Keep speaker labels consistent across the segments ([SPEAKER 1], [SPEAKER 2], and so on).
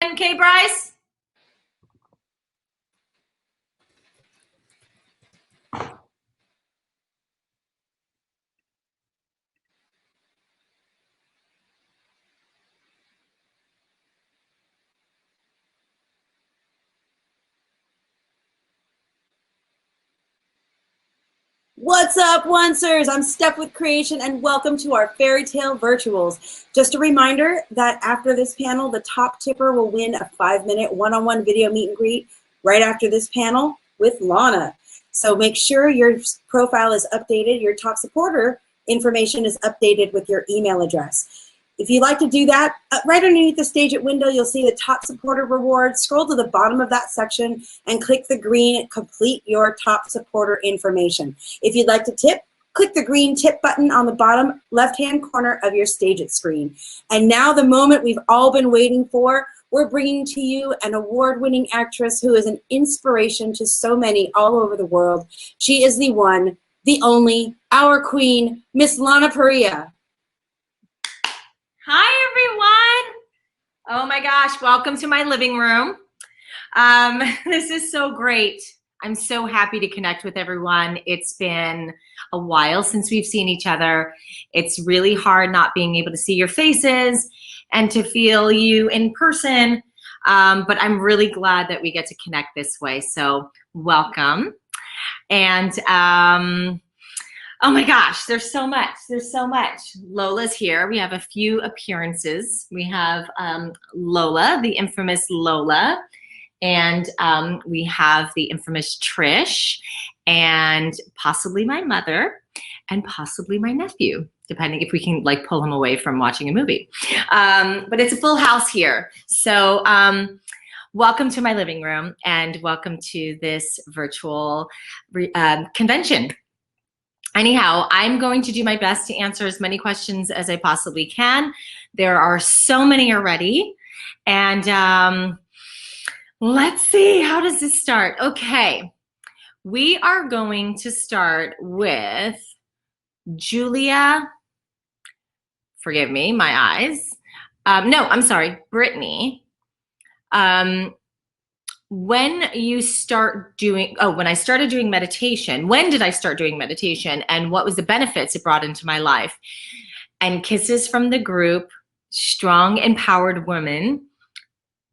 [SPEAKER 1] Okay, Bryce?
[SPEAKER 2] What's up, Oncers? I'm Steph with Creation, and welcome to our Fairy Tale Virtuals. Just a reminder that after this panel, the top tipper will win a 5-minute one-on-one video meet and greet right after this panel with Lana. So make sure your profile is updated, your top supporter information is updated with your email address. If you'd like to do that, right underneath the Stage It window, you'll see the top supporter reward. Scroll to the bottom of that section and click the green complete your top supporter information. If you'd like to tip, click the green tip button on the bottom left-hand corner of your Stage It screen. And now the moment we've all been waiting for, we're bringing to you an award-winning actress who is an inspiration to so many all over the world. She is the one, the only, our queen, Miss Lana Parrilla.
[SPEAKER 1] Hi, everyone. Oh my gosh, welcome to my living room. This is so great. I'm so happy to connect with everyone. It's been a while since we've seen each other. It's really hard not being able to see your faces and to feel you in person, but I'm really glad that we get to connect this way, so welcome. And oh my gosh, there's so much. There's so much. Lola's here. We have a few appearances. We have Lola, the infamous Lola, and we have the infamous Trish, and possibly my mother, and possibly my nephew, depending if we can like pull him away from watching a movie. But it's a full house here. So welcome to my living room, and welcome to this virtual convention. Anyhow, I'm going to do my best to answer as many questions as I possibly can. There are so many already. And let's see, how does this start? Okay, we are going to start with Julia, forgive me, my eyes. No, I'm sorry, Brittany. When you start doing, when I started doing meditation, when did I start doing meditation, and what was the benefits it brought into my life? And kisses from the group, strong, empowered woman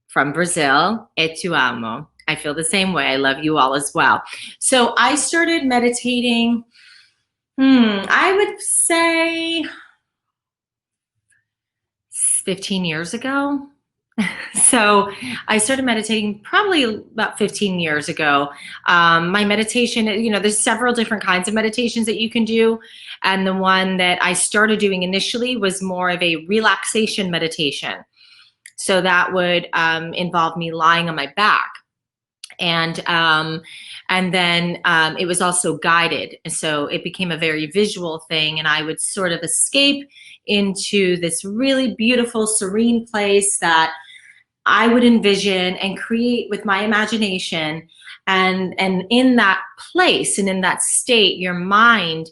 [SPEAKER 1] from Brazil, e tu amo. I feel the same way. I love you all as well. So I started meditating, I would say 15 years ago. So I started meditating probably about 15 years ago. My meditation, you know, there's several different kinds of meditations that you can do. And the one that I started doing initially was more of a relaxation meditation. So that would involve me lying on my back. And then it was also guided. And so it became a very visual thing, and I would sort of escape into this really beautiful, serene place that I would envision and create with my imagination. And in that place and in that state, your mind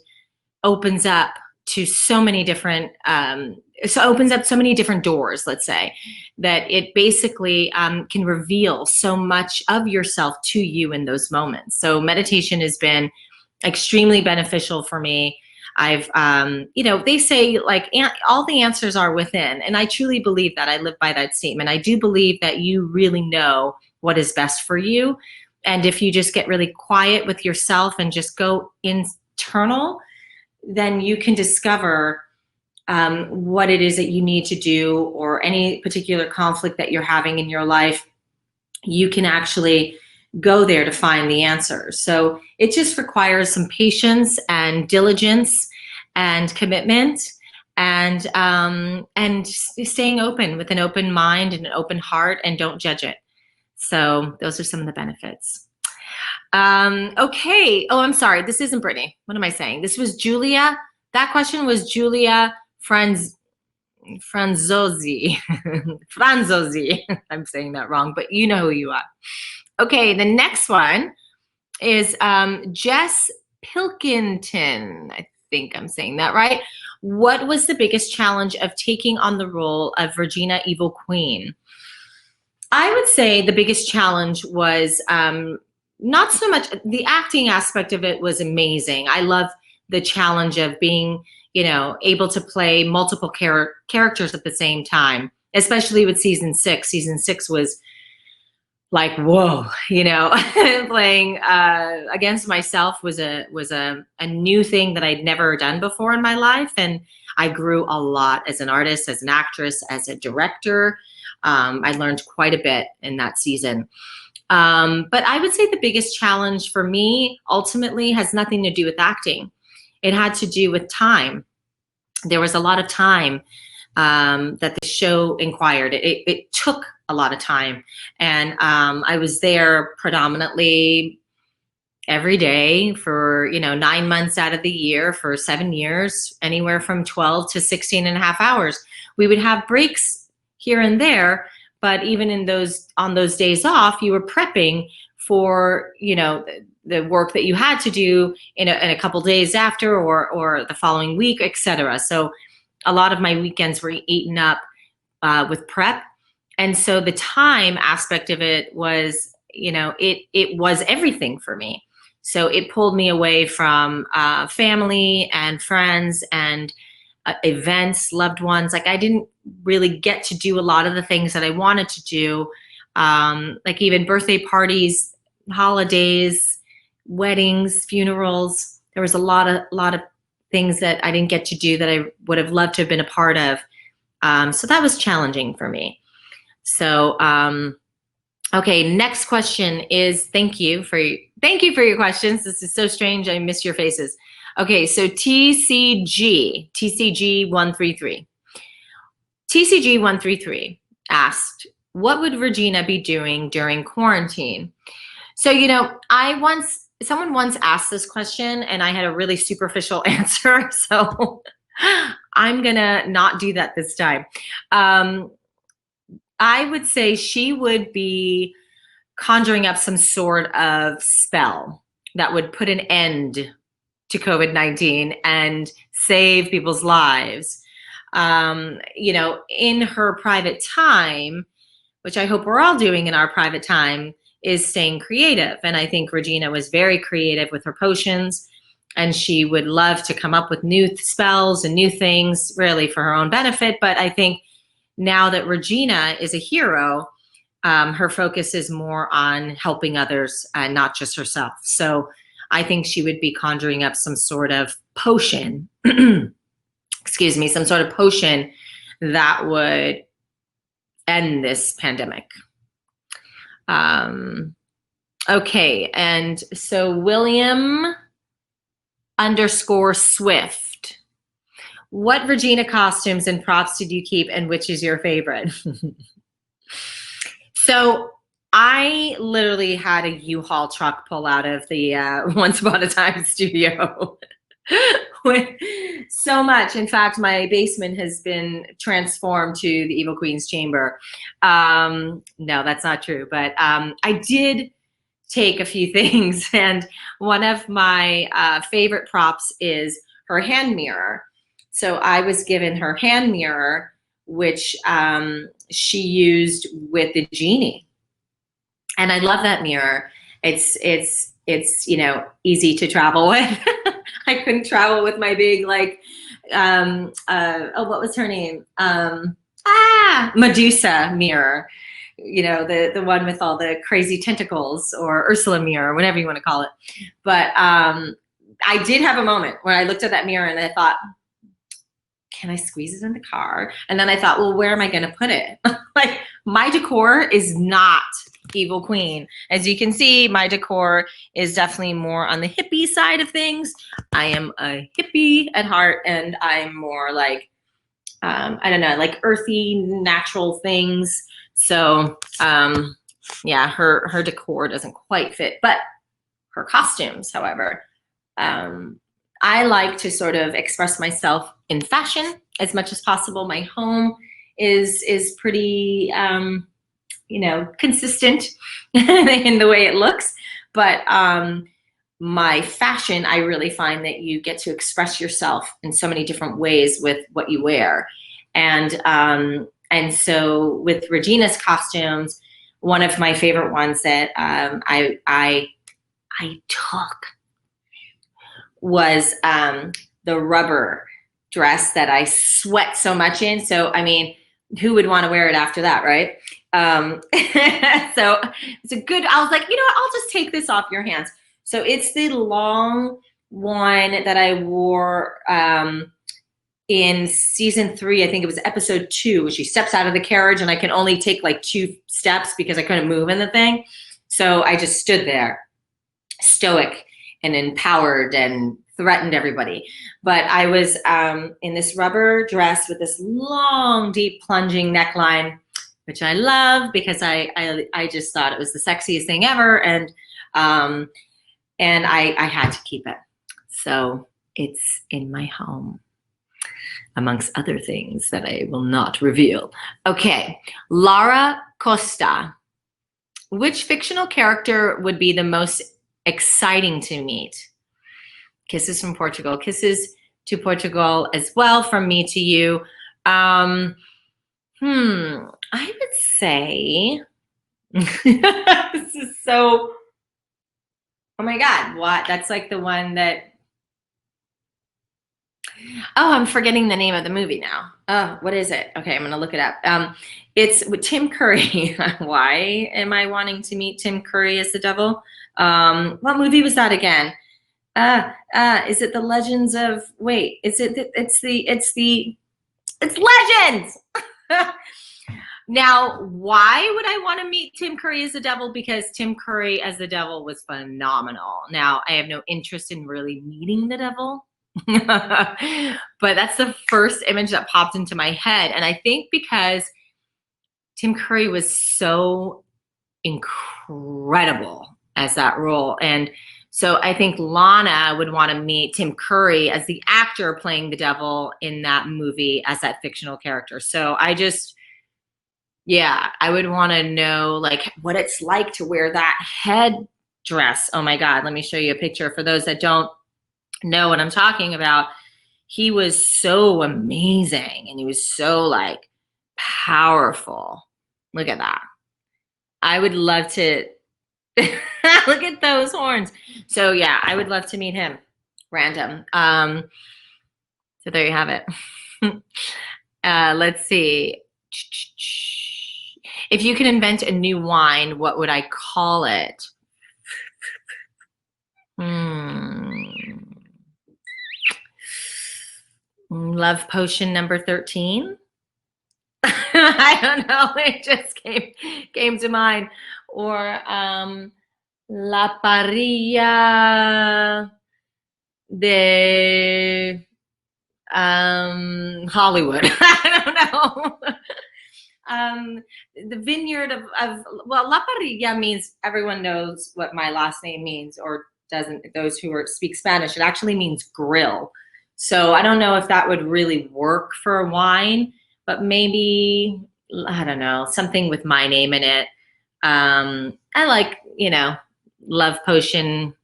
[SPEAKER 1] opens up to so many different, opens up so many different doors, let's say, that it basically can reveal so much of yourself to you in those moments. So meditation has been extremely beneficial for me. I've, you know, they say like all the answers are within, and I truly believe that. I live by that statement. I do believe that you really know what is best for you. And if you just get really quiet with yourself and just go internal, then you can discover what it is that you need to do, or any particular conflict that you're having in your life. You can actually go there to find the answers. So it just requires some patience and diligence and commitment, and staying open with an open mind and an open heart, and don't judge it. So those are some of the benefits. Okay. Oh, I'm sorry. This isn't Brittany. What am I saying? This was Julia. That question was Julia Franzosi. Franzosi. I'm saying that wrong, but you know who you are. Okay, the next one is Jess Pilkington. I think I'm saying that right. What was the biggest challenge of taking on the role of Regina Evil Queen? I would say the biggest challenge was not so much the acting aspect of it was amazing. I love the challenge of being, you know, able to play multiple characters at the same time, especially with season 6. Season 6 was like, whoa, you know, playing against myself was a new thing that I'd never done before in my life. And I grew a lot as an artist, as an actress, as a director. I learned quite a bit in that season. But I would say the biggest challenge for me ultimately has nothing to do with acting. It had to do with time. There was a lot of time that the show inquired. It took a lot of time. And I was there predominantly every day for, you know, 9 months out of the year for 7 years, anywhere from 12 to 16 and a half hours. We would have breaks here and there, but even in on those days off, you were prepping for, you know, the work that you had to do in a couple days after or the following week, etc. So a lot of my weekends were eaten up with prep. And so the time aspect of it was, you know, it was everything for me. So it pulled me away from family and friends and events, loved ones. Like I didn't really get to do a lot of the things that I wanted to do, like even birthday parties, holidays, weddings, funerals. There was a lot of things that I didn't get to do that I would have loved to have been a part of. So that was challenging for me. So, okay, next question is, thank you for your questions. This is so strange. I miss your faces. Okay, so TCG133. TCG133 asked, what would Regina be doing during quarantine? So, you know, someone once asked this question and I had a really superficial answer. So I'm gonna not do that this time. I would say she would be conjuring up some sort of spell that would put an end to COVID-19 and save people's lives. You know, in her private time, which I hope we're all doing in our private time, is staying creative. And I think Regina was very creative with her potions, and she would love to come up with new spells and new things really for her own benefit. But I think now that Regina is a hero, her focus is more on helping others and not just herself. So I think she would be conjuring up some sort of potion, excuse me, some sort of potion that would end this pandemic. Okay, and so William_Swift. What Regina costumes and props did you keep, and which is your favorite? So I literally had a U-Haul truck pull out of the Once Upon a Time studio with so much. In fact, my basement has been transformed to the Evil Queen's chamber. No, that's not true, but I did take a few things, and one of my favorite props is her hand mirror. So I was given her hand mirror, which she used with the genie, and I love that mirror. It's you know, easy to travel with. I couldn't travel with my big like oh, what was her name? Medusa mirror. You know, the one with all the crazy tentacles, or Ursula mirror, whatever you want to call it. But I did have a moment where I looked at that mirror and I thought, can I squeeze it in the car? And then I thought, well, where am I going to put it? Like, my decor is not Evil Queen. As you can see, my decor is definitely more on the hippie side of things. I am a hippie at heart, and I'm more like, I don't know, like earthy, natural things. So yeah, her decor doesn't quite fit, but her costumes, however, I like to sort of express myself in fashion as much as possible. My home is pretty, you know, consistent in the way it looks, but my fashion, I really find that you get to express yourself in so many different ways with what you wear. And so with Regina's costumes, one of my favorite ones that I took was the rubber dress that I sweat so much in. So, I mean, who would want to wear it after that, right? So it's a good, I was like, you know what, I'll just take this off your hands. So it's the long one that I wore in season 3, I think it was episode 2, where she steps out of the carriage and I can only take like 2 steps because I couldn't move in the thing. So I just stood there, stoic and empowered and threatened everybody. But I was in this rubber dress with this long, deep plunging neckline, which I love because I just thought it was the sexiest thing ever. And I had to keep it. So it's in my home, amongst other things that I will not reveal. Okay, Lara Costa. Which fictional character would be the most exciting to meet? Kisses from Portugal. Kisses to Portugal as well from me to you. I would say, this is so, oh my God, what? That's like the one that, oh, I'm forgetting the name of the movie now. Oh, what is it? Okay, I'm gonna look it up. It's with Tim Curry. Why am I wanting to meet Tim Curry as the devil? What movie was that again? Is it the Legends of, wait, it's Legends! Now, why would I want to meet Tim Curry as the devil? Because Tim Curry as the devil was phenomenal. Now, I have no interest in really meeting the devil. But that's the first image that popped into my head. And I think because Tim Curry was so incredible as that role. And so I think Lana would want to meet Tim Curry as the actor playing the devil in that movie as that fictional character. So I just, yeah, I would want to know like what it's like to wear that head dress. Oh my God, let me show you a picture for those that don't know what I'm talking about. He was so amazing and he was so like powerful. Look at that. I would love to look at those horns. So yeah, I would love to meet him. Random. So there you have it. Let's see. If you could invent a new wine, what would I call it? Love potion number 13. I don't know. It just came to mind. Or La Parrilla de Hollywood. I don't know. The vineyard of well, La Parrilla means, everyone knows what my last name means, or doesn't, those who speak Spanish. It actually means grill. So I don't know if that would really work for a wine, but maybe, I don't know, something with my name in it. I like, Love Potion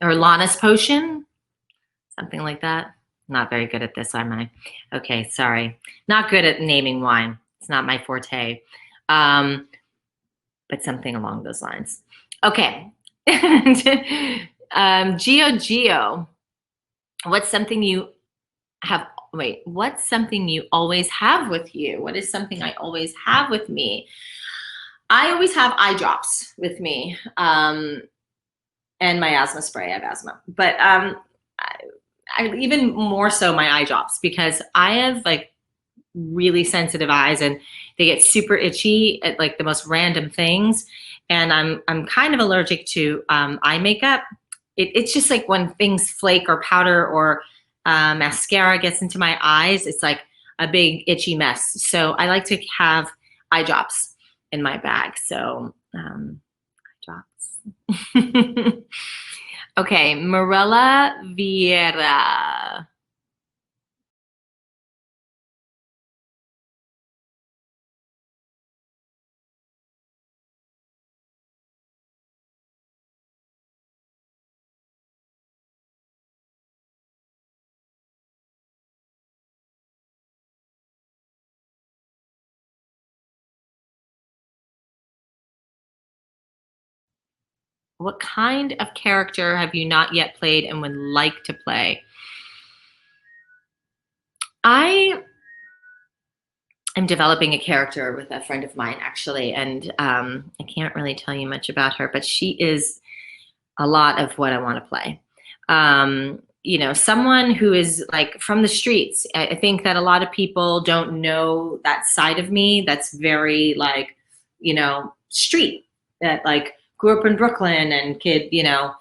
[SPEAKER 1] or Lana's Potion, something like that. Not very good at this, am I? Okay, sorry. Not good at naming wine. It's not my forte. But something along those lines. Okay. Gio, what's something you always have with you? What is something I always have with me? I always have eye drops with me, and my asthma spray. I have asthma, but I even more so my eye drops, because I have like really sensitive eyes and they get super itchy at like the most random things. And I'm kind of allergic to eye makeup. It's just like when things flake or powder or mascara gets into my eyes, it's like a big itchy mess. So I like to have eye drops in my bag. So eye drops. Okay, Morella Vieira. what kind of character have you not yet played and would like to play? I am developing a character with a friend of mine, actually, and I can't really tell you much about her, but she is a lot of what I want to play. You know, someone who is like from the streets. I think that a lot of people don't know that side of me. That's very like, you know, street, that like grew up in Brooklyn and kid, you know,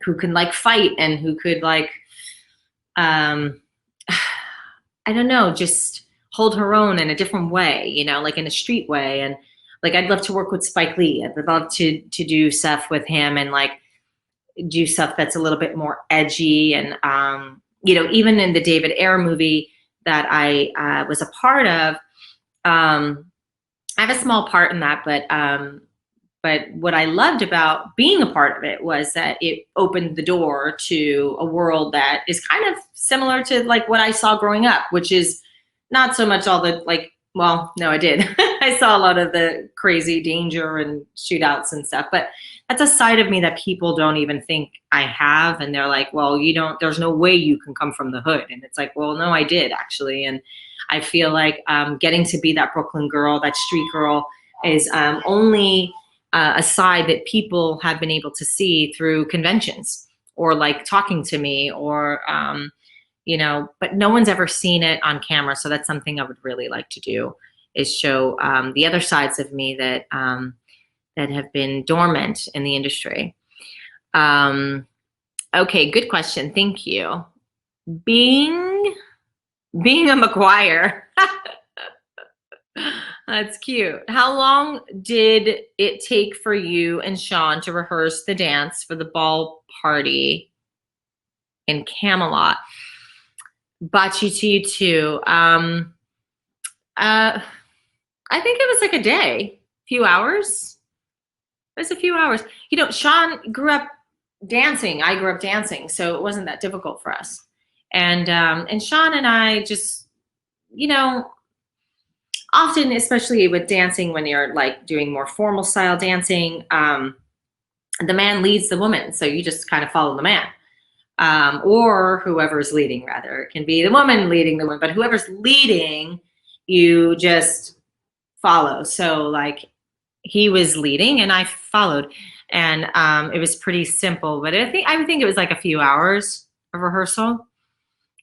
[SPEAKER 1] who can like fight and who could like, I don't know, just hold her own in a different way, you know, like in a street way. And like, I'd love to work with Spike Lee. I'd love to do stuff with him and like do stuff that's a little bit more edgy. And, you know, even in the David Ayer movie that I was a part of, I have a small part in that, but what I loved about being a part of it was that it opened the door to a world that is kind of similar to like what I saw growing up, which is not so much all the like, well, no, I did. I saw a lot of the crazy danger and shootouts and stuff, but that's a side of me that people don't even think I have. And they're like, well, you don't, there's no way you can come from the hood. And it's like, well, no, I did actually. And I feel like getting to be that Brooklyn girl, that street girl is only a side that people have been able to see through conventions or like talking to me or, you know, but no one's ever seen it on camera. So that's something I would really like to do, is show the other sides of me that that have been dormant in the industry. Okay, good question. Thank you. Being a McGuire. That's cute. How long did it take for you and Sean to rehearse the dance for the ball party in Camelot? Bocce to you too. I think it was like a day, few hours. It was a few hours. You know, Sean grew up dancing. I grew up dancing, so it wasn't that difficult for us. And Sean and I just, you know, often, especially with dancing, when you're like doing more formal style dancing, the man leads the woman, so you just kind of follow the man. Or whoever's leading, rather. It can be the woman leading the woman, but whoever's leading, you just follow. So like he was leading and I followed, and it was pretty simple, but I think it was like a few hours of rehearsal.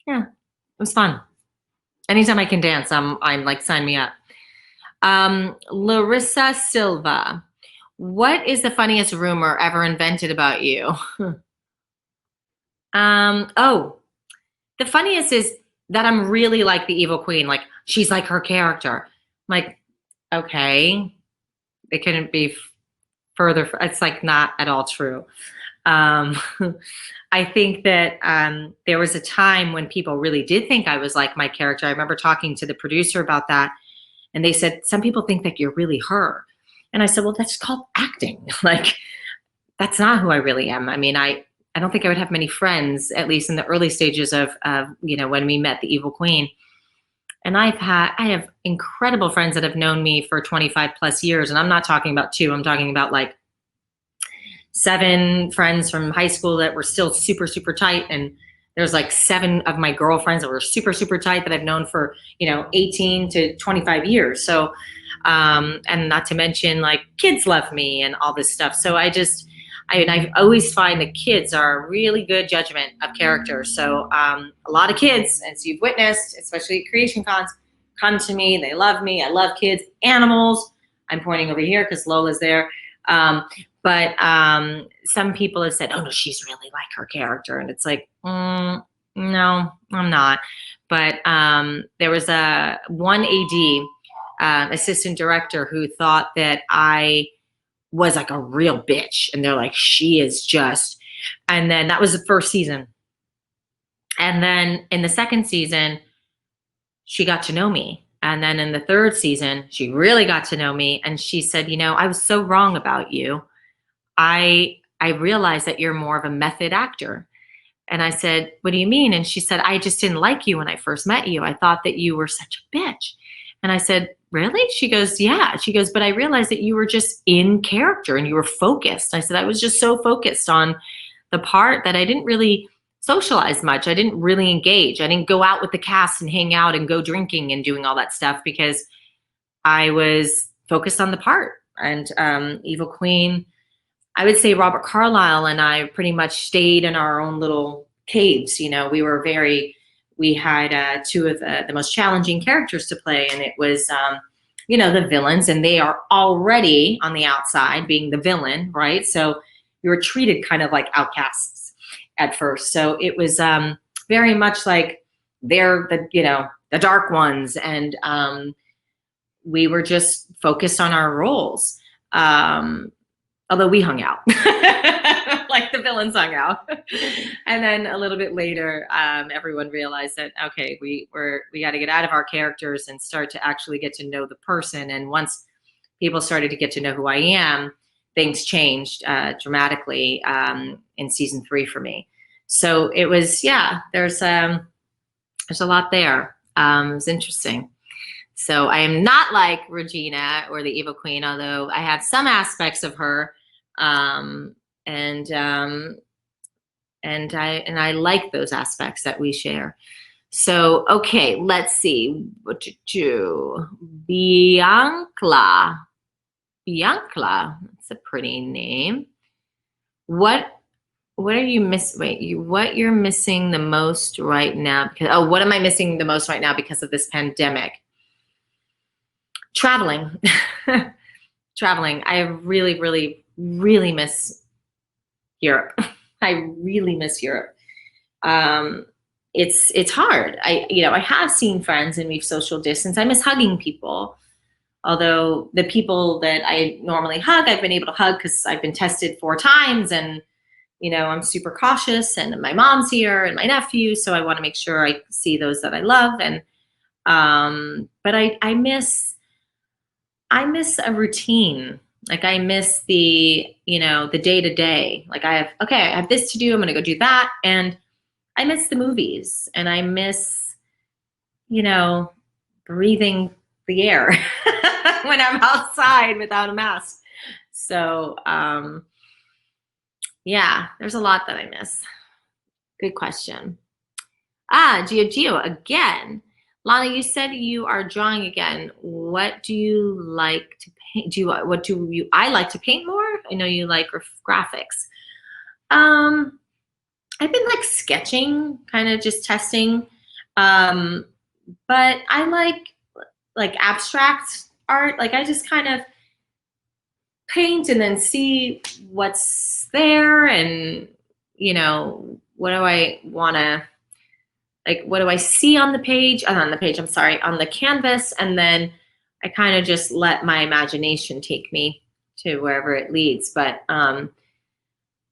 [SPEAKER 1] Yeah, it was fun. Anytime I can dance, I'm like, sign me up. Larissa Silva, what is the funniest rumor ever invented about you? Oh, the funniest is that I'm really like the evil queen. Like she's like her character. I'm like, okay, it couldn't be further. It's like not at all true. I think that there was a time when people really did think I was like my character. I remember talking to the producer about that, and they said, some people think that you're really her. And I said, well, that's called acting. Like, that's not who I really am. I mean, I don't think I would have many friends, at least in the early stages of you know, when we met the Evil Queen. And I have incredible friends that have known me for 25 plus years. And I'm not talking about 2, I'm talking about like 7 friends from high school that were still super, super tight. And there's like 7 of my girlfriends that were super, super tight that I've known for, you know, 18 to 25 years. So, and not to mention like kids love me and all this stuff. So I always find that kids are a really good judgment of character. So a lot of kids, as you've witnessed, especially at creation cons, come to me. They love me. I love kids, animals. I'm pointing over here because Lola's there. But some people have said, oh, no, she's really like her character. And it's like, no, I'm not. But there was one AD, assistant director, who thought that I was like a real bitch. And they're like, she is just, and then that was the first season. And then in the second season, she got to know me. And then in the third season, she really got to know me. And she said, you know, I was so wrong about you. I realized that you're more of a method actor. And I said, what do you mean? And she said, I just didn't like you when I first met you. I thought that you were such a bitch. And I said, really? She goes, yeah. She goes, but I realized that you were just in character and you were focused. I said, I was just so focused on the part that I didn't really socialize much. I didn't really engage. I didn't go out with the cast and hang out and go drinking and doing all that stuff because I was focused on the part. And Evil Queen, I would say Robert Carlyle and I pretty much stayed in our own little caves. You know, we had two of the most challenging characters to play, and it was, you know, the villains, and they are already on the outside being the villain, right? So we were treated kind of like outcasts at first. So it was very much like they're the, you know, the dark ones, and we were just focused on our roles. Although we hung out, like the villains hung out. And then a little bit later, everyone realized that, okay, we got to get out of our characters and start to actually get to know the person. And once people started to get to know who I am, things changed dramatically in season 3 for me. So it was, yeah, there's a lot there. It was interesting. So I am not like Regina or the Evil Queen, although I have some aspects of her, and I like those aspects that we share. So okay, let's see what to do. Bianca, that's a pretty name. What are you miss? Wait, what you're missing the most right now? Because what am I missing the most right now because of this pandemic? Traveling. Traveling. I really, really, really miss Europe. I really miss Europe. It's hard. I have seen friends and we've social distanced. I miss hugging people. Although the people that I normally hug, I've been able to hug because I've been tested 4 times, and I'm super cautious, and my mom's here and my nephew, so I want to make sure I see those that I love. And but I miss a routine. Like I miss the day to day. Like I have this to do. I'm going to go do that. And I miss the movies, and I miss, breathing the air when I'm outside without a mask. So, yeah, there's a lot that I miss. Good question. Gio again. Lana, you said you are drawing again. What do you like to paint? I like to paint more? I know you like graphics. I've been like sketching, kind of just testing. But I like abstract art. Like I just kind of paint and then see what's there, and what do I want to, like, what do I see on the page? On the canvas, and then I kind of just let my imagination take me to wherever it leads. But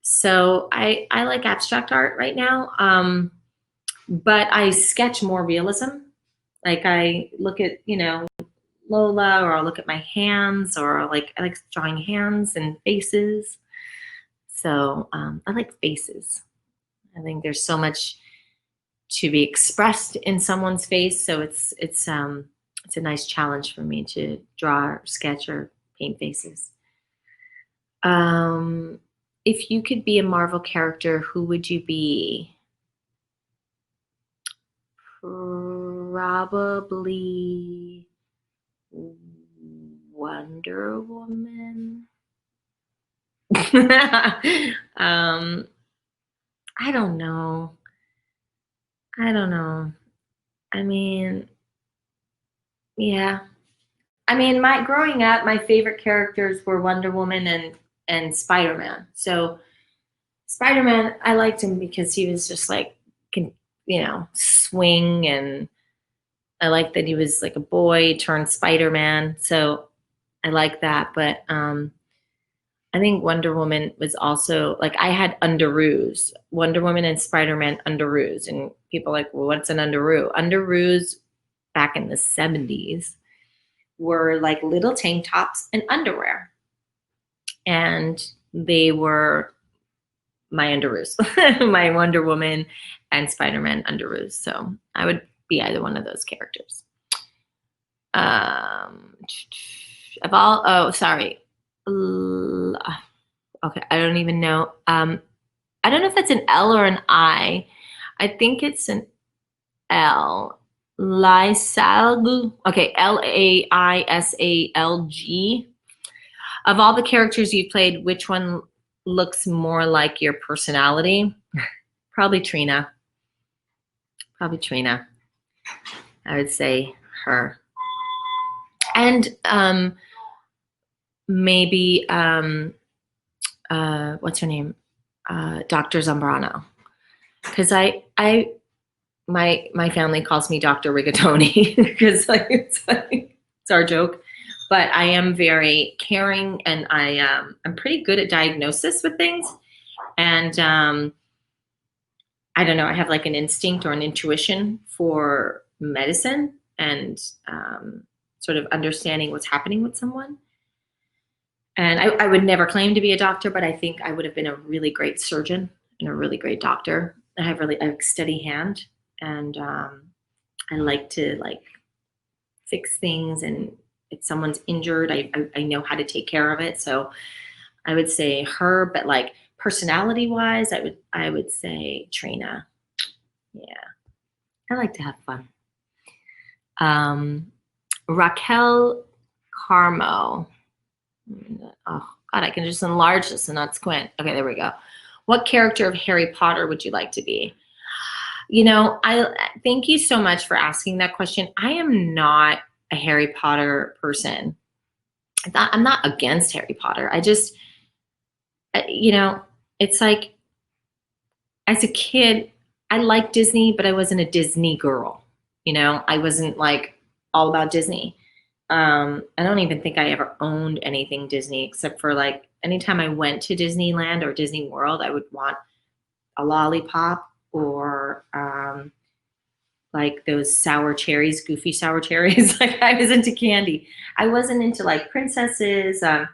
[SPEAKER 1] so I like abstract art right now, but I sketch more realism. Like I look at Lola, or I'll look at my hands, or I like drawing hands and faces. So I like faces. I think there's so much to be expressed in someone's face. So it's a nice challenge for me to draw, or sketch, or paint faces. If you could be a Marvel character, who would you be? Probably Wonder Woman. I don't know. I mean, yeah. I mean, growing up, my favorite characters were Wonder Woman and Spider-Man. So Spider-Man, I liked him because he was just like, swing, and I liked that he was like a boy turned Spider-Man. So I like that. But I think Wonder Woman was also, like, I had underoos, Wonder Woman and Spider-Man underoos. And people are like, well, what's an underoo? Underoos back in the 70s were like little tank tops and underwear. And they were my underoos, my Wonder Woman and Spider-Man underoos. So I would be either one of those characters. Of all, oh, sorry. Okay, I don't even know. I don't know if that's an L or an I. I think it's an L. Laisalg. Okay, Laisalg. Of all the characters you've played, which one looks more like your personality? Probably Trina. Probably Trina. I would say her. And maybe what's her name? Dr. Zambrano. Because my family calls me Dr. Rigatoni because it's our joke. But I am very caring, and I'm pretty good at diagnosis with things. And I don't know, I have like an instinct or an intuition for medicine and sort of understanding what's happening with someone. And I would never claim to be a doctor, but I think I would have been a really great surgeon and a really great doctor. I have a steady hand, and I like to fix things, and if someone's injured, I know how to take care of it. So I would say her, but like personality wise, I would say Trina. Yeah, I like to have fun. Raquel Carmo. Oh God, I can just enlarge this and not squint. Okay, there we go. What character of Harry Potter would you like to be? You know, I thank you so much for asking that question. I am not a Harry Potter person. I'm not against Harry Potter. I just, you know, it's like, as a kid, I liked Disney, but I wasn't a Disney girl. You know, I wasn't like all about Disney. I don't even think I ever owned anything Disney, except for like anytime I went to Disneyland or Disney World, I would want a lollipop or like those sour cherries, goofy sour cherries. Like I was into candy. I wasn't into like princesses. The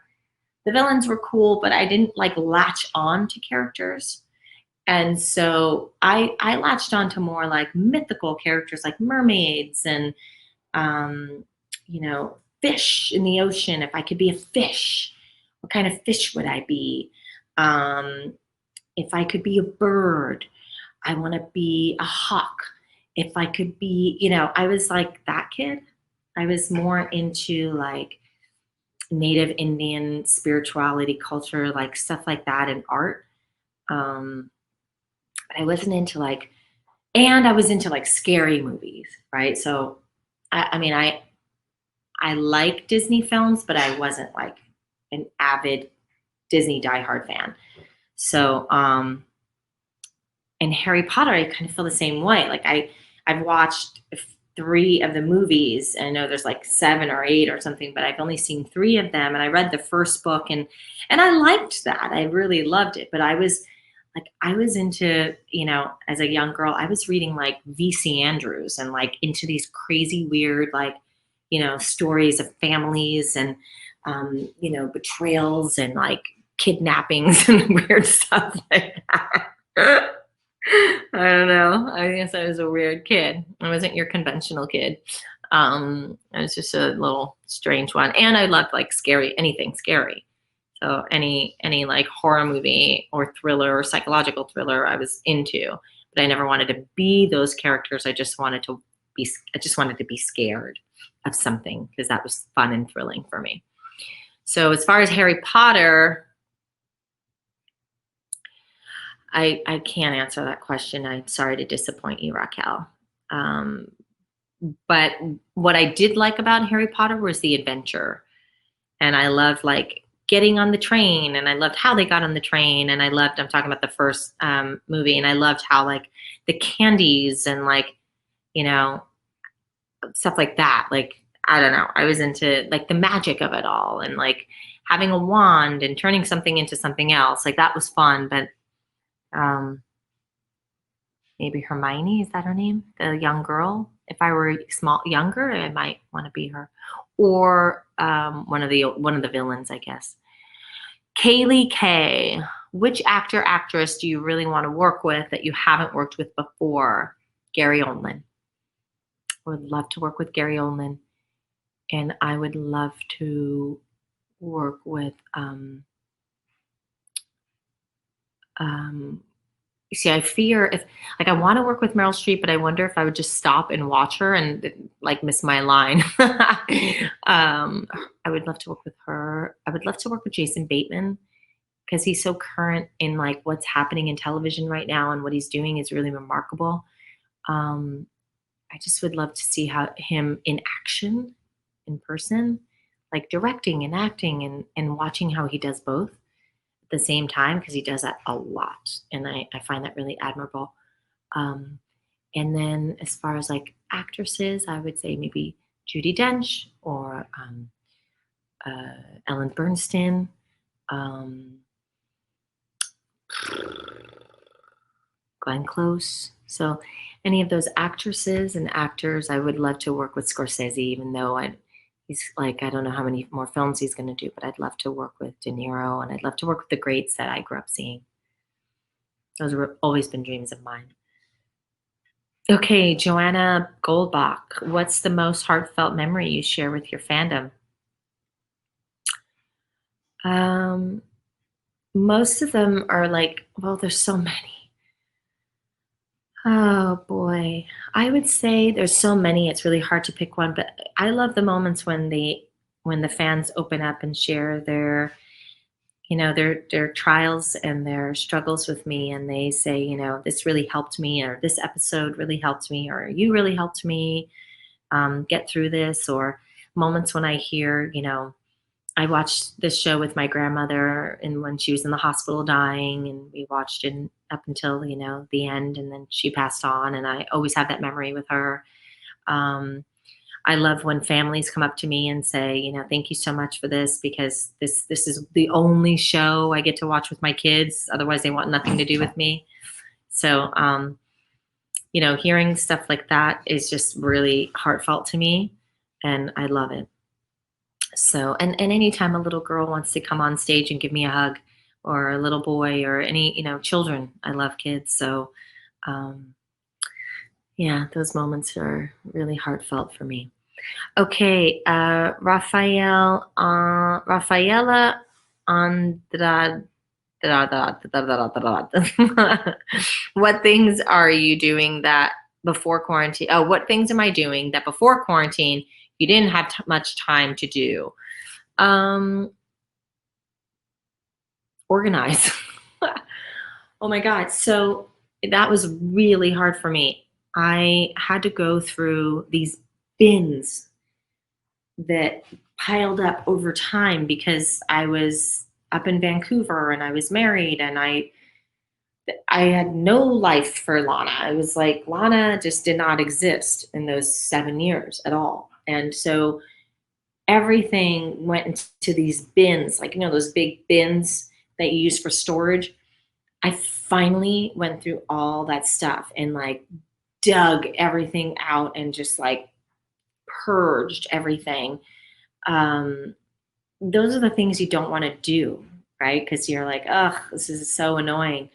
[SPEAKER 1] villains were cool, but I didn't like latch on to characters. And so I latched on to more like mythical characters like mermaids and you know, fish in the ocean. If I could be a fish, what kind of fish would I be? If I could be a bird, I want to be a hawk. If I could be, you know, I was like that kid. I was more into like Native Indian spirituality, culture, like stuff like that, and art. But I wasn't into like, and I was into like scary movies, right? So, I mean, I like Disney films, but I wasn't like an avid Disney diehard fan. So, in Harry Potter, I kind of feel the same way. Like I've watched 3 of the movies, and I know there's like 7 or 8 or something, but I've only seen 3 of them. And I read the first book, and I liked that. I really loved it. But I was into, you know, as a young girl, I was reading like V.C. Andrews and like into these crazy, weird, like, you know, stories of families and, you know, betrayals and like kidnappings and weird stuff like that. I don't know. I guess I was a weird kid. I wasn't your conventional kid. I was just a little strange one. And I loved like anything scary. So any like horror movie or thriller or psychological thriller I was into, but I never wanted to be those characters. I just wanted to be scared of something because that was fun and thrilling for me. So as far as Harry Potter, I can't answer that question. I'm sorry to disappoint you, Raquel. But what I did like about Harry Potter was the adventure. And I loved like getting on the train, and I loved how they got on the train. And I'm talking about the first movie, and I loved how like the candies and like, you know, stuff like that. Like, I don't know. I was into like the magic of it all, and like having a wand and turning something into something else. Like that was fun, but maybe Hermione, is that her name? The young girl. If I were younger, I might want to be her, or one of the villains, I guess. Kaylee K. Which actor, actress do you really want to work with that you haven't worked with before? Gary Oldman. I would love to work with Gary Oldman. and I would love to work with see, I fear if like I want to work with Meryl Streep, but I wonder if I would just stop and watch her and like miss my line. I would love to work with her. I would love to work with Jason Bateman because he's so current in like what's happening in television right now, and what he's doing is really remarkable. Um, I just would love to see how him in action, in person, like directing and acting, and watching how he does both at the same time, because he does that a lot, and I find that really admirable. Um, and then as far as like actresses, I would say maybe Judi Dench or Ellen Bernstein. Um, Glenn Close. So any of those actresses and actors, I would love to work with Scorsese, even though he's like, I don't know how many more films he's going to do, but I'd love to work with De Niro, and I'd love to work with the greats that I grew up seeing. Those have always been dreams of mine. Okay, Joanna Goldbach, what's the most heartfelt memory you share with your fandom? Most of them are like, well, there's so many. Oh boy. I would say there's so many, it's really hard to pick one, but I love the moments when the fans open up and share their, their trials and their struggles with me, and they say, this really helped me, or this episode really helped me, or you really helped me get through this, or moments when I hear, I watched this show with my grandmother, and when she was in the hospital dying, and we watched it up until, the end, and then she passed on, and I always have that memory with her. I love when families come up to me and say, thank you so much for this, because this is the only show I get to watch with my kids. Otherwise, they want nothing to do with me. So, hearing stuff like that is just really heartfelt to me, and I love it. So, and anytime a little girl wants to come on stage and give me a hug, or a little boy, or any, children, I love kids. So, yeah, those moments are really heartfelt for me. Okay, Rafaela Andrade. What things are you doing that before quarantine? Oh, what things am I doing that before quarantine you didn't have much time to do? Organize. Oh my God. So that was really hard for me. I had to go through these bins that piled up over time because I was up in Vancouver and I was married, and I had no life for Lana. It was like Lana just did not exist in those 7 years at all. And so everything went into these bins, like, those big bins that you use for storage. I finally went through all that stuff and like dug everything out and just like purged everything. Those are the things you don't want to do, right? Because you're like, ugh, this is so annoying.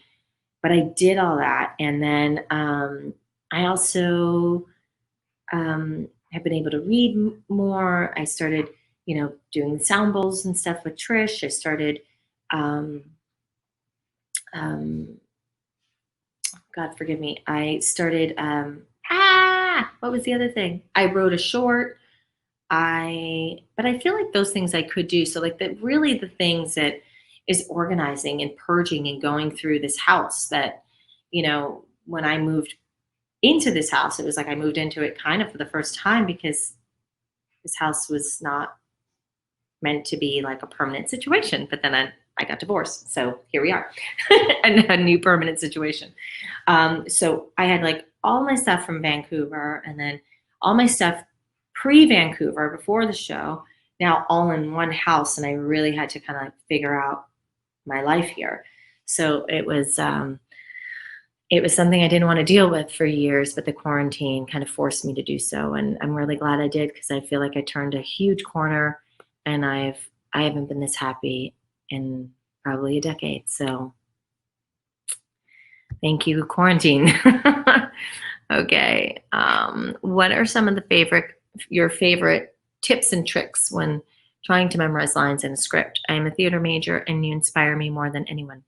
[SPEAKER 1] But I did all that. And then I also have been able to read more. I started, doing sound bowls and stuff with Trish. I started, God forgive me. I started, what was the other thing? I wrote a short. But I feel like those things I could do. So like really the things that is organizing and purging and going through this house that, when I moved into this house, it was like I moved into it kind of for the first time, because this house was not meant to be like a permanent situation. But then I got divorced. So here we are, a new permanent situation. So I had like all my stuff from Vancouver, and then all my stuff pre-Vancouver before the show, now all in one house. And I really had to kind of like figure out my life here. So it was something I didn't want to deal with for years, but the quarantine kind of forced me to do so. And I'm really glad I did, because I feel like I turned a huge corner, and I haven't been this happy in probably a decade. So thank you, quarantine. Okay. What are some of your favorite tips and tricks when trying to memorize lines in a script. I am a theater major and you inspire me more than anyone.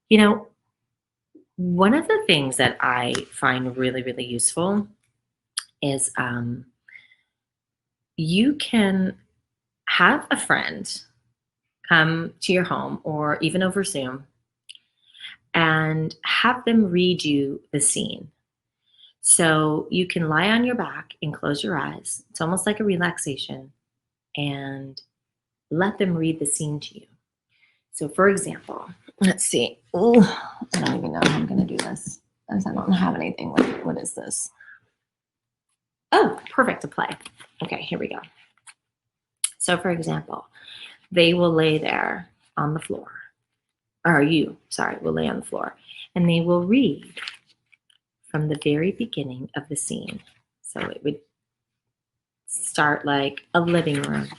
[SPEAKER 1] You know, one of the things that I find really, really useful is you can have a friend come to your home or even over Zoom and have them read you the scene. So you can lie on your back and close your eyes. It's almost like a relaxation, and let them read the scene to you. So for example, let's see. Ooh, I don't even know how I'm going to do this. I don't have anything. What is this? Oh, perfect, to play. Okay, here we go. So for example, they will lay there on the floor. Or you, sorry, will lay on the floor. And they will read from the very beginning of the scene. So it would start like a living room.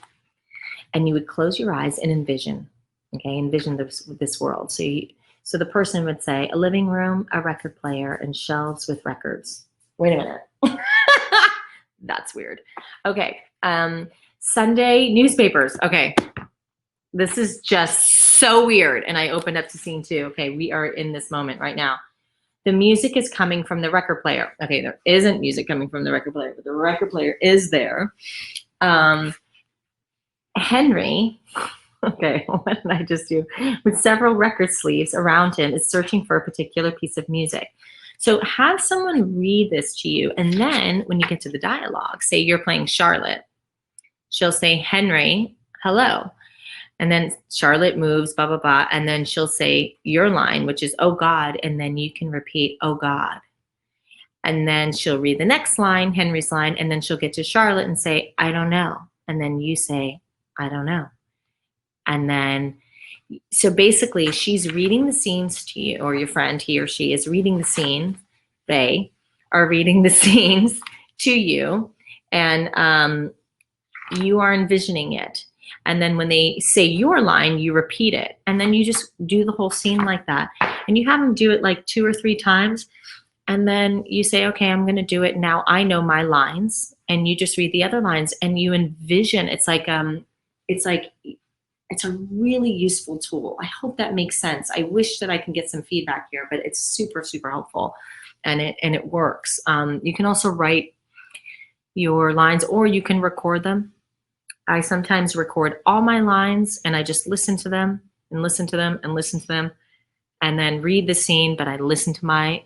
[SPEAKER 1] And you would close your eyes and envision, okay? Envision this world. So the person would say, a living room, a record player, and shelves with records. Wait a minute. That's weird. Okay. Sunday newspapers. Okay. This is just so weird. And I opened up to scene 2. Okay. We are in this moment right now. The music is coming from the record player. Okay. There isn't music coming from the record player, but the record player is there. Henry, okay, what did I just do? With several record sleeves around him is searching for a particular piece of music. So have someone read this to you. And then when you get to the dialogue, say you're playing Charlotte, she'll say, Henry, hello. And then Charlotte moves, blah, blah, blah. And then she'll say your line, which is, oh God. And then you can repeat, oh God. And then she'll read the next line, Henry's line. And then she'll get to Charlotte and say, I don't know. And then you say, I don't know. And then, so basically she's reading the scenes to you, or your friend, he or she is reading the scene. They are reading the scenes to you, and you are envisioning it. And then when they say your line, you repeat it. And then you just do the whole scene like that. And you have them do it like 2 or 3 times. And then you say, okay, I'm going to do it. Now I know my lines. And you just read the other lines and you envision. It's a really useful tool. I hope that makes sense. I wish that I can get some feedback here, but it's super, super helpful, and it works. You can also write your lines, or you can record them. I sometimes record all my lines and I just listen to them and listen to them and listen to them, and then read the scene, but I listen to my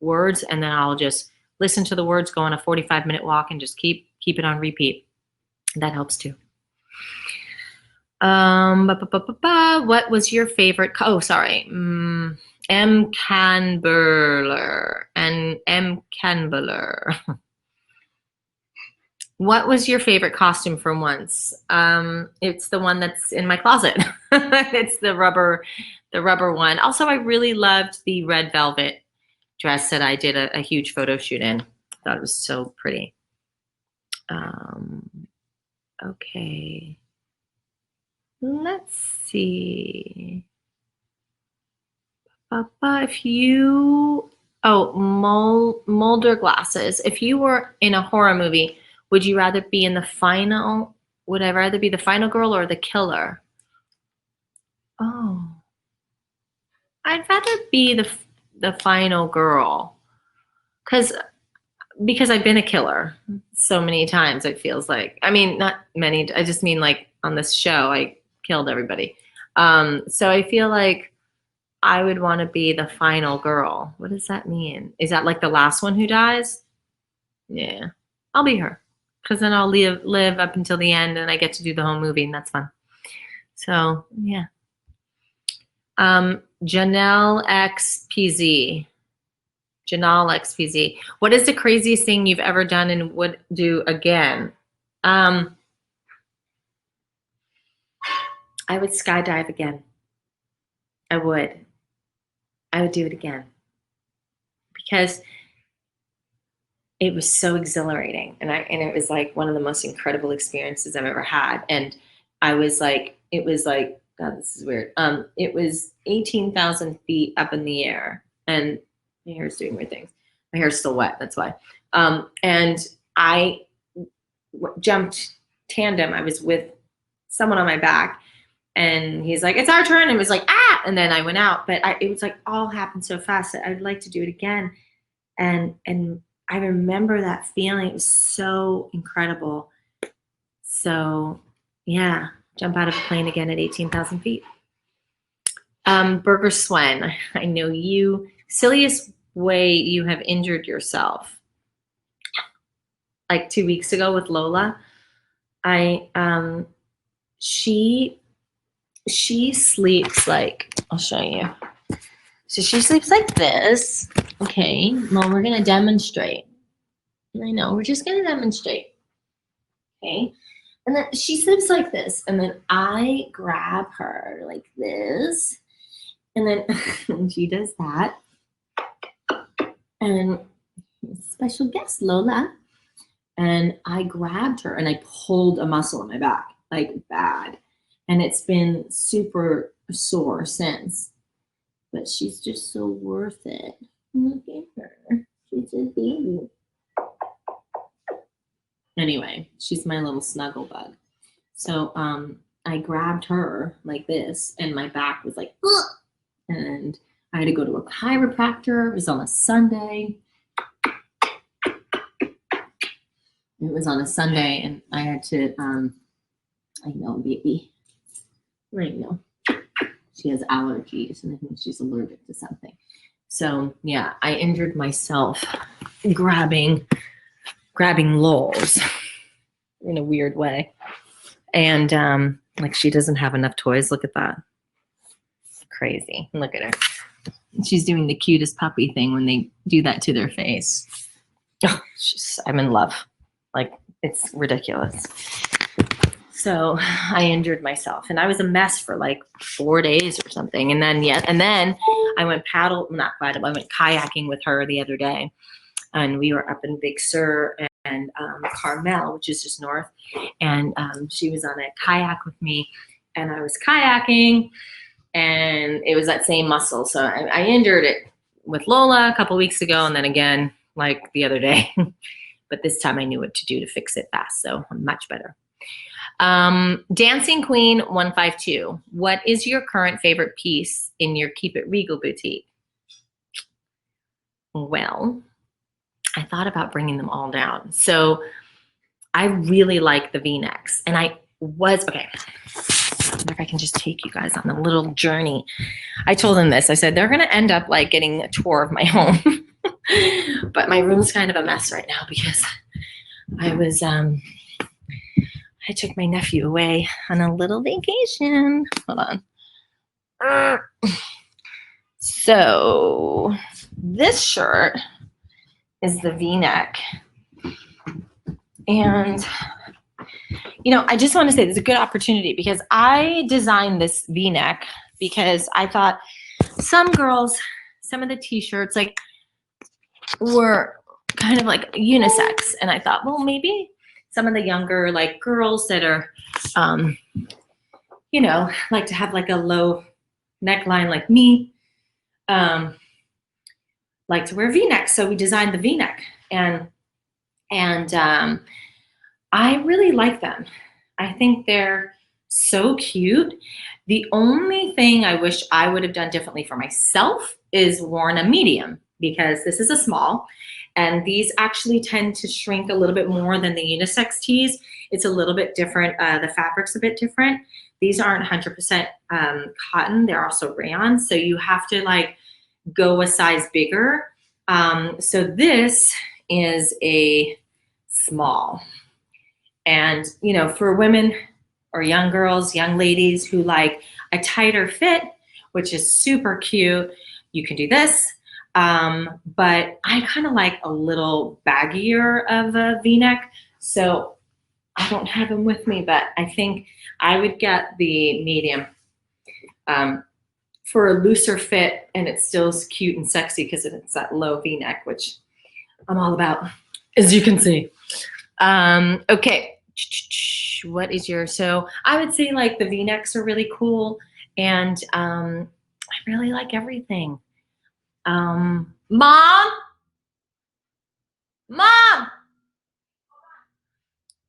[SPEAKER 1] words, and then I'll just listen to the words, go on a 45-minute walk, and just keep it on repeat. That helps too. What was your favorite? Oh, sorry. M. Canberler and M. Canberler. What was your favorite costume from Once? It's the one that's in my closet. It's the rubber one. Also, I really loved the red velvet dress that I did a huge photo shoot in. I thought it was so pretty. Okay. Let's see. If you, Mulder glasses. If you were in a horror movie, would you rather be in the final? Would I rather be the final girl or the killer? Oh, I'd rather be the final girl, because I've been a killer so many times. It feels like, I mean, not many. I just mean like on this show, I killed everybody. So I feel like I would want to be the final girl. What does that mean? Is that like the last one who dies? Yeah, I'll be her, because then I'll live up until the end, and I get to do the whole movie, and that's fun. So yeah. Janelle XPZ. Janelle XPZ. What is the craziest thing you've ever done and would do again? I would skydive again. I would do it again, because it was so exhilarating, and it was like one of the most incredible experiences I've ever had. And I was like, it was like, God, this is weird. It was 18,000 feet up in the air, and my hair's doing weird things. My hair's still wet, that's why. And jumped tandem. I was with someone on my back, and he's like, "It's our turn," and it was like, "Ah!" And then I went out, but it was like all happened so fast that I'd like to do it again. And I remember that feeling. It was so incredible. So yeah, jump out of a plane again at 18,000 feet. Burger Swen, I know you. Silliest way you have injured yourself. Like 2 weeks ago with Lola, she sleeps like, I'll show you. So she sleeps like this. Okay, well, we're gonna demonstrate. I know, we're just gonna demonstrate. Okay, and then she sleeps like this, and then I grab her like this, and then she does that. And special guest Lola, and I grabbed her and I pulled a muscle in my back, like bad, and it's been super sore since. But she's just so worth it. Look at her, she's a baby. Anyway, she's my little snuggle bug. So I grabbed her like this, and my back was like, ugh! And I had to go to a chiropractor. It was on a Sunday. It was on a Sunday, and I had to, I know, baby. I know. She has allergies, and I think she's allergic to something. So yeah, I injured myself grabbing Lols in a weird way. And like, she doesn't have enough toys. Look at that. Crazy. Look at her. She's doing the cutest puppy thing when they do that to their face. Oh, I'm in love. Like, it's ridiculous. So I injured myself, and I was a mess for like 4 days or something. And then I went I went kayaking with her the other day, and we were up in Big Sur and Carmel, which is just north. And she was on a kayak with me, and I was kayaking, and it was that same muscle. So I injured it with Lola a couple weeks ago, and then again, like the other day. But this time I knew what to do to fix it fast, so I'm much better. Dancing Queen 152. What is your current favorite piece in your Keep It Regal boutique? Well, I thought about bringing them all down. So I really like the V-necks, and okay. I wonder if I can just take you guys on a little journey. I told them this. I said, they're going to end up like getting a tour of my home. But my room's kind of a mess right now because I took my nephew away on a little vacation. Hold on. So this shirt is the V-neck. And, I just want to say this is a good opportunity because I designed this V-neck because I thought some of the t-shirts like were kind of like unisex. And I thought, well, maybe some of the younger like girls that are, like to have like a low neckline like me, like to wear V-necks. So we designed the V-neck, and I really like them. I think they're so cute. The only thing I wish I would have done differently for myself is worn a medium, because this is a small, and these actually tend to shrink a little bit more than the unisex tees. It's a little bit different. The fabric's a bit different. These aren't 100% cotton. They're also rayon. So you have to like go a size bigger. So this is a small. And, for women or young girls, young ladies who like a tighter fit, which is super cute, you can do this. But I kind of like a little baggier of a V-neck. So I don't have them with me, but I think I would get the medium for a looser fit, and it's still cute and sexy because it's that low V-neck, which I'm all about, as you can see. Okay. What is so I would say like the V-necks are really cool, and I really like everything. Mom,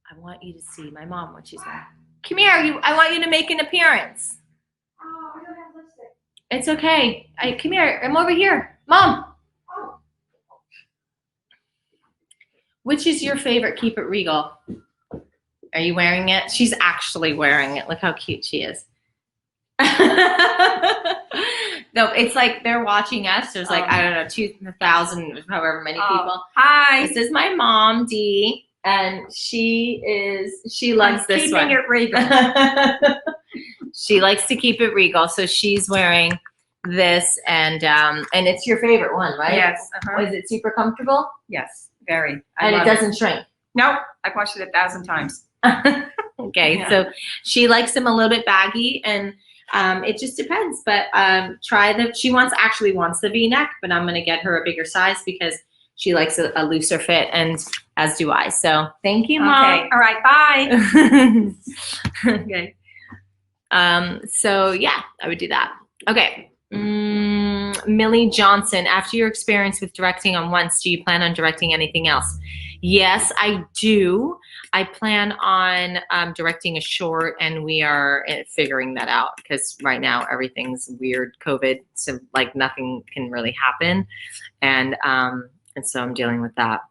[SPEAKER 1] I I want you to see my mom when she's wearing. Come here, I want you to make an appearance.
[SPEAKER 2] Oh, I don't have lipstick.
[SPEAKER 1] It's okay. Come here. I'm over here. Mom.
[SPEAKER 2] Oh.
[SPEAKER 1] Which is your favorite Keep It Regal? Are you wearing it? She's actually wearing it. Look how cute she is. No, it's like they're watching us. There's like, I don't know, 2,000, however many people.
[SPEAKER 2] Hi.
[SPEAKER 1] This is my mom, Dee, and she loves this one.
[SPEAKER 2] Keeping it regal.
[SPEAKER 1] She likes to keep it regal, so she's wearing this, and it's your favorite one, right?
[SPEAKER 2] Yes.
[SPEAKER 1] Is it super comfortable?
[SPEAKER 2] Yes, very.
[SPEAKER 1] And it doesn't shrink.
[SPEAKER 2] Nope. I've watched it 1,000 times.
[SPEAKER 1] Okay,
[SPEAKER 2] Yeah.
[SPEAKER 1] so she likes them a little bit baggy, and it just depends. But she actually wants the V-neck, but I'm gonna get her a bigger size because she likes a looser fit, and as do I. So thank you, Mom.
[SPEAKER 2] Okay. All right. Bye.
[SPEAKER 1] Okay. So yeah, I would do that. Okay. Millie Johnson, after your experience with directing on Once, do you plan on directing anything else? Yes, I do. I plan on directing a short, and we are figuring that out because right now everything's weird, COVID, so like nothing can really happen, and so I'm dealing with that.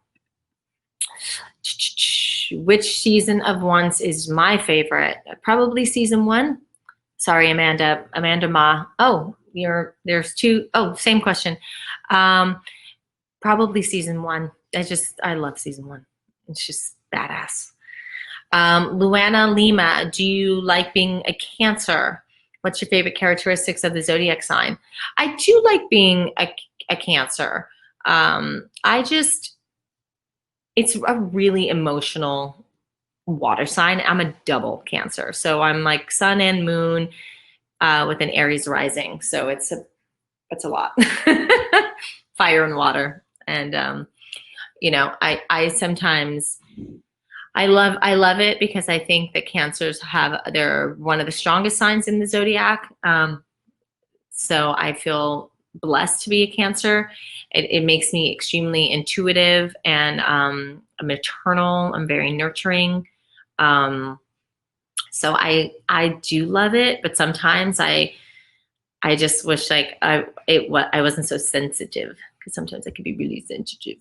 [SPEAKER 1] Which season of Once is my favorite? Probably season 1. Sorry, Amanda Ma. Oh, there's 2. Oh, same question. Probably season 1. I love season 1. It's just badass. Luana Lima, do you like being a Cancer? What's your favorite characteristics of the zodiac sign? I do like being a Cancer. It's a really emotional water sign. I'm a double Cancer. So I'm like sun and moon with an Aries rising. So it's a lot. Fire and water. And, I sometimes, I love it because I think that Cancers they're one of the strongest signs in the zodiac. So I feel blessed to be a Cancer. It makes me extremely intuitive, and I'm maternal. I'm very nurturing. So I do love it, but sometimes I just wish like I wasn't so sensitive, because sometimes I can be really sensitive.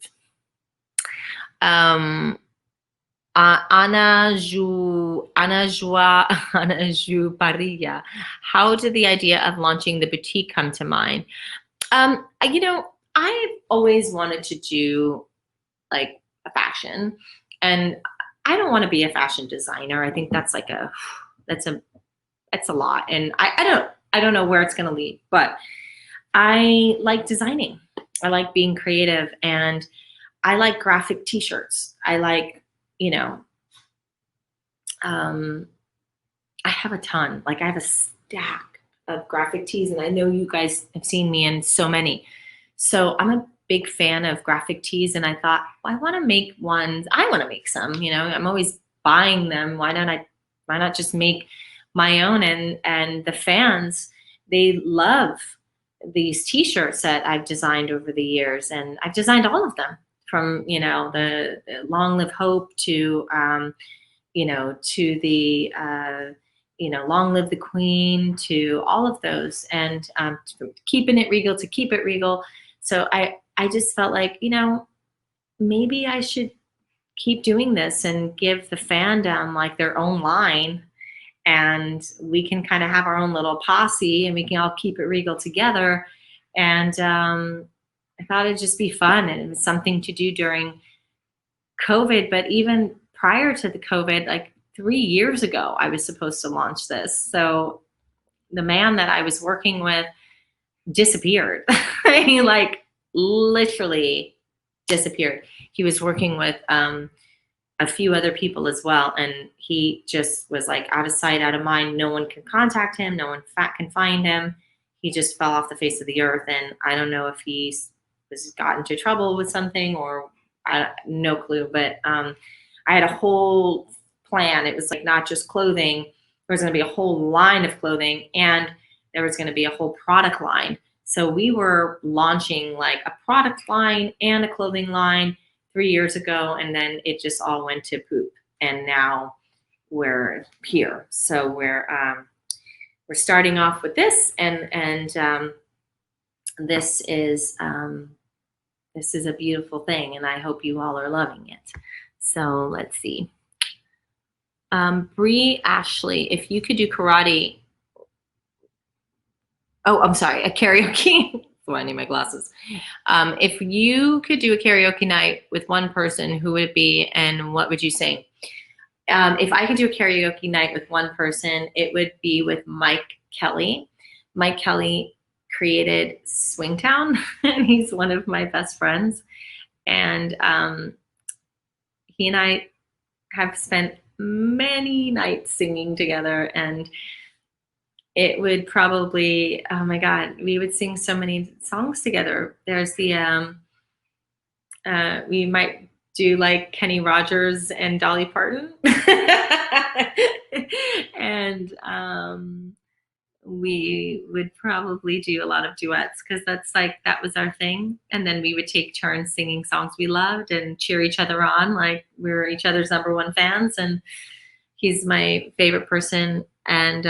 [SPEAKER 1] Ana Ju Parrilla, how did the idea of launching the boutique come to mind? I've always wanted to do like a fashion, and I don't want to be a fashion designer. I think that's like that's a lot, and I don't know where it's going to lead, but I like designing. I like being creative, and I like graphic t-shirts. I like, I have a ton. Like I have a stack of graphic tees, and I know you guys have seen me in so many. So I'm a big fan of graphic tees, and I thought, well, I want to make ones. I want to make some. I'm always buying them. Why not just make my own? And the fans, they love these t-shirts that I've designed over the years, and I've designed all of them, from the Long Live Hope to to the Long Live the Queen, to all of those, and keeping it regal to keep it regal. So I just felt like, maybe I should keep doing this and give the fandom like their own line, and we can kind of have our own little posse, and we can all keep it regal together. And I thought it'd just be fun, and it was something to do during COVID. But even prior to the COVID, like 3 years ago, I was supposed to launch this. So the man that I was working with disappeared. He like literally disappeared. He was working with a few other people as well, and he just was like out of sight, out of mind. No one can contact him. No one can find him. He just fell off the face of the earth, and I don't know if he got into trouble with something, or no clue. But I had a whole plan. It was like not just clothing. There was going to be a whole line of clothing, and there was going to be a whole product line. So we were launching like a product line and a clothing line 3 years ago, and then it just all went to poop. and now we're here. So we're starting off with this, and this is a beautiful thing, and I hope you all are loving it. So let's see. Bree Ashley, if you could do karate. Oh, I'm sorry, a karaoke. Oh, I need my glasses. If you could do a karaoke night with one person, who would it be, and what would you sing? If I could do a karaoke night with one person, it would be with Mike Kelly. Mike Kelly created Swingtown, and he's one of my best friends. And he and I have spent many nights singing together, and it would probably, oh my God, we would sing so many songs together. There's the, we might do like Kenny Rogers and Dolly Parton. And we would probably do a lot of duets, because that was our thing. And then we would take turns singing songs we loved and cheer each other on like we were each other's #1 fans. And he's my favorite person and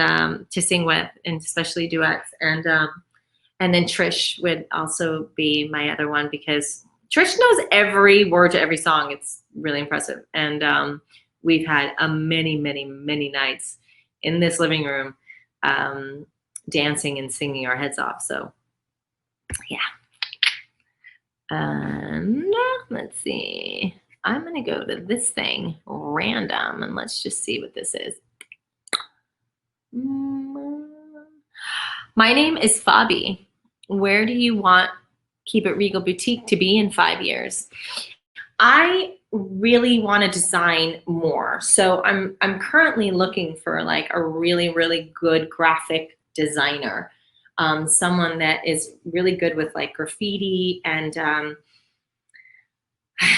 [SPEAKER 1] to sing with, and especially duets. And then Trish would also be my other one, because Trish knows every word to every song. It's really impressive. And we've had many, many, many nights in this living room dancing and singing our heads off. So yeah. And let's see. I'm going to go to this thing, random, and let's just see what this is. My name is Fabi. Where do you want Keep It Regal Boutique to be in 5 years? I really want to design more. So I'm currently looking for like a really, really good graphic designer. Someone that is really good with like graffiti, and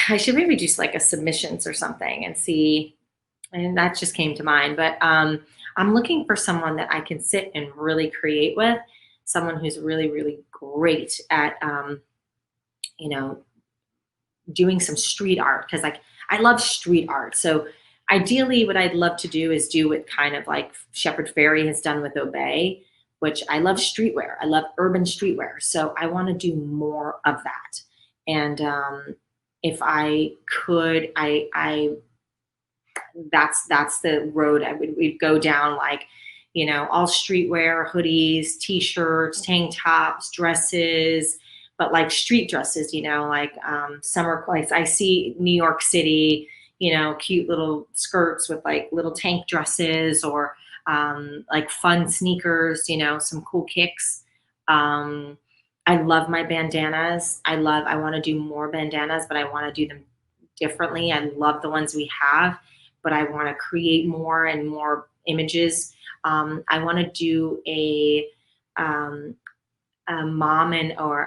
[SPEAKER 1] I should maybe do like a submissions or something and see, and that just came to mind. But I'm looking for someone that I can sit and really create with, someone who's really, really great at, you know, doing some street art, because like I love street art. So ideally what I'd love to do is do what kind of like Shepard Fairey has done with Obey, which I love streetwear. I love urban streetwear. So I want to do more of that. And if I could, that's the road we'd go down, like, you know, all streetwear, hoodies, t-shirts, tank tops, dresses, but like street dresses, you know, like summer, like I see New York City, you know, cute little skirts with like little tank dresses, or like fun sneakers, you know, some cool kicks. I love my bandanas. I want to do more bandanas, but I want to do them differently. I love the ones we have, but I want to create more and more images. I want to do a mom and or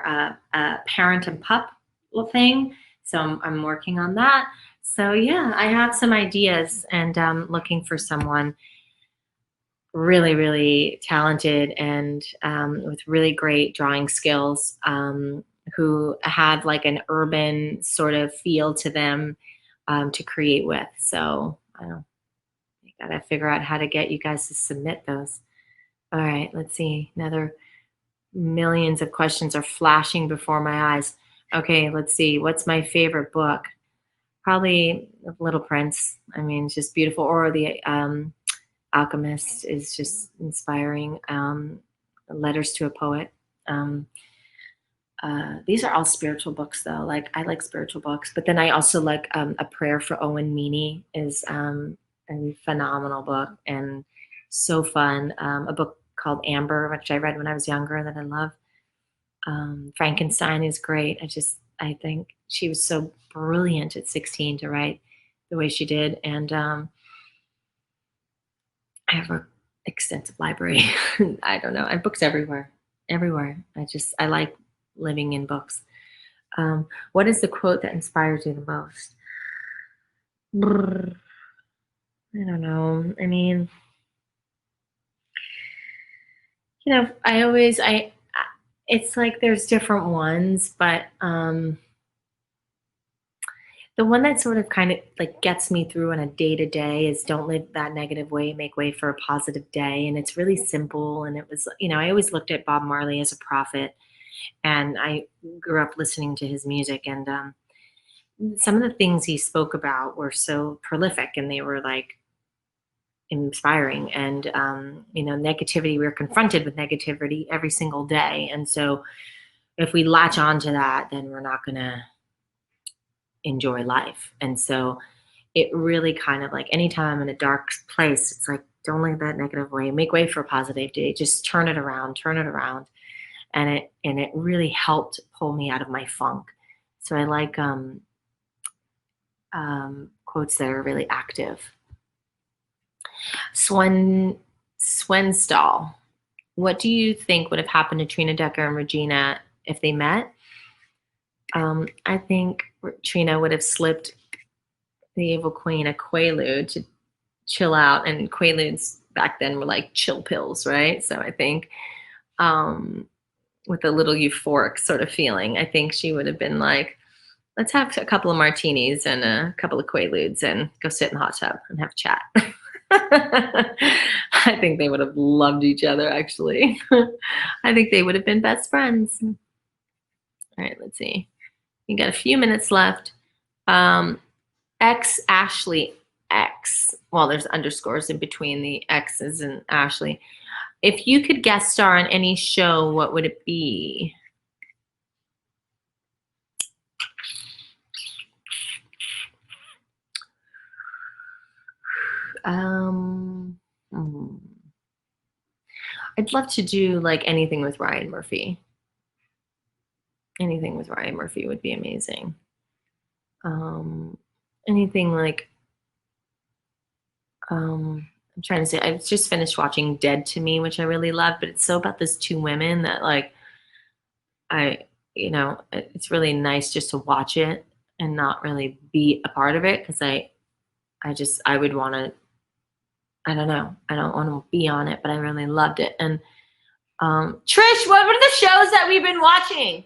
[SPEAKER 1] a parent and pup thing. So I'm working on that. So yeah, I have some ideas, and looking for someone really, really talented and with really great drawing skills, who have like an urban sort of feel to them to create with. So I don't know. I gotta figure out how to get you guys to submit those. All right, let's see. Another millions of questions are flashing before my eyes. Okay, let's see. What's my favorite book? Probably Little Prince. I mean, it's just beautiful. Or The Alchemist is just inspiring. Letters to a Poet. These are all spiritual books, though. Like, I like spiritual books, but then I also like A Prayer for Owen Meany is a phenomenal book and so fun. A book called Amber, which I read when I was younger, that I love. Frankenstein is great. I think she was so brilliant at 16 to write the way she did. And I have an extensive library. I don't know. I have books everywhere. I like living in books. What is the quote that inspires you the most? I don't know. I mean, you know, it's like there's different ones, but The one that sort of kind of like gets me through on a day-to-day is don't live that negative way, make way for a positive day. And it's really simple. And it was, I always looked at Bob Marley as a prophet, and I grew up listening to his music. And some of the things he spoke about were so prolific, and they were like inspiring. And, negativity, we're confronted with negativity every single day. And so if we latch onto that, then we're not going to enjoy life. And so it really kind of like anytime I'm in a dark place, it's like, don't live that negative way, make way for a positive day, just turn it around. And it really helped pull me out of my funk. So I like quotes that are really active. Swenstall, what do you think would have happened to Trina Decker and Regina if they met? I think Trina would have slipped the Evil Queen a Quaalude to chill out, and Quaaludes back then were like chill pills, right? So I think with a little euphoric sort of feeling, I think she would have been like, let's have a couple of martinis and a couple of Quaaludes and go sit in the hot tub and have a chat. I think they would have loved each other, actually. I think they would have been best friends. All right, let's see. You got a few minutes left. X Ashley X. Well, there's underscores in between the X's and Ashley. If you could guest star on any show, what would it be? I'd love to do like anything with Ryan Murphy. Anything with Ryan Murphy would be amazing. Anything like, I'm trying to say, I just finished watching Dead to Me, which I really love, but it's so about these two women that like, it's really nice just to watch it and not really be a part of it. Cause I would want to, I don't know. I don't want to be on it, but I really loved it. And Trish, what are the shows that we've been watching?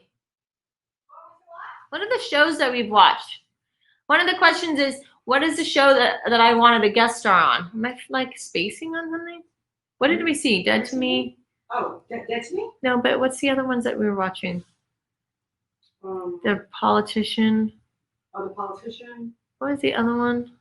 [SPEAKER 1] What are the shows that we've watched? One of the questions is, what is the show that I wanted a guest star on? Am I like spacing on something? What did we see? Dead to Me?
[SPEAKER 3] Oh, Dead to Me?
[SPEAKER 1] No, but what's the other ones that we were watching? The Politician.
[SPEAKER 3] Oh, The Politician.
[SPEAKER 1] What was the other one?